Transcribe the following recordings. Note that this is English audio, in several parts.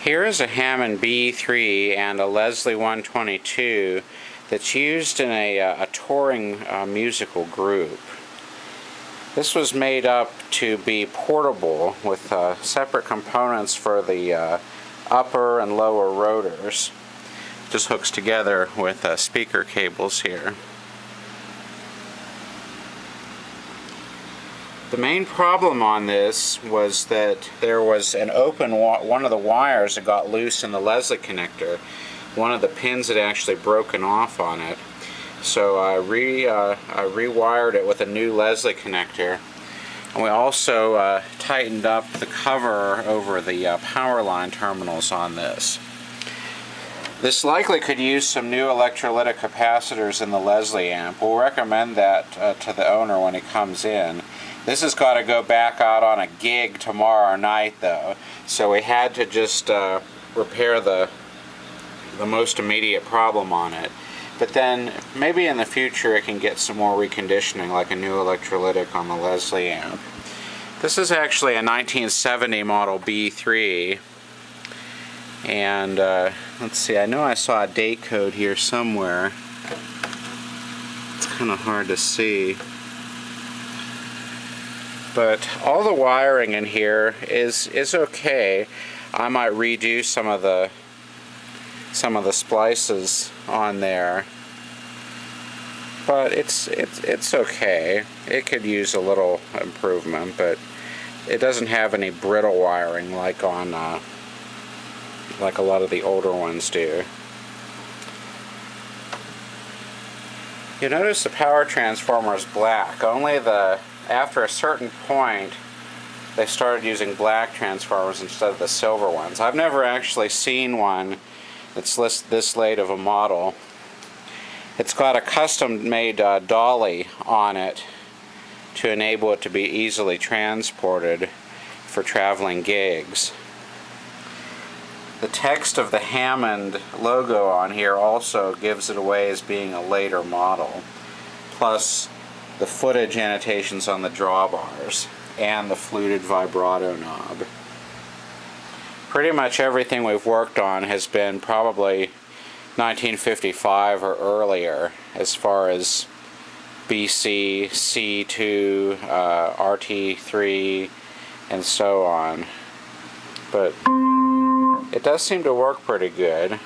Here is a Hammond B3 and a Leslie 122 that's used in a touring musical group. This was made up to be portable with separate components for the upper and lower rotors. Just hooks together with speaker cables here. The main problem on this was that there was an open one of the wires that got loose in the Leslie connector. One of the pins had actually broken off on it. So I rewired it with a new Leslie connector. And we also tightened up the cover over the power line terminals on this. This likely could use some new electrolytic capacitors in the Leslie amp. We'll recommend that to the owner when he comes in. This has got to go back out on a gig tomorrow night though, so we had to just repair the most immediate problem on it. But then maybe in the future it can get some more reconditioning, like a new electrolytic on the Leslie amp. This is actually a 1970 model B3, and let's see, I know I saw a date code here somewhere. It's kind of hard to see. But all the wiring in here is okay. I might redo some of the splices on there, but it's okay. It could use a little improvement, but it doesn't have any brittle wiring like on like a lot of the older ones do. You notice the power transformer is black. After a certain point, they started using black transformers instead of the silver ones. I've never actually seen one that's this late of a model. It's got a custom-made dolly on it to enable it to be easily transported for traveling gigs. The text of the Hammond logo on here also gives it away as being a later model, plus the footage annotations on the drawbars and the fluted vibrato knob. Pretty much everything we've worked on has been probably 1955 or earlier, as far as BC, C2, RT3, and so on. But it does seem to work pretty good.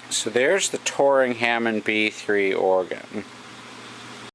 So there's the Touring Hammond B3 organ.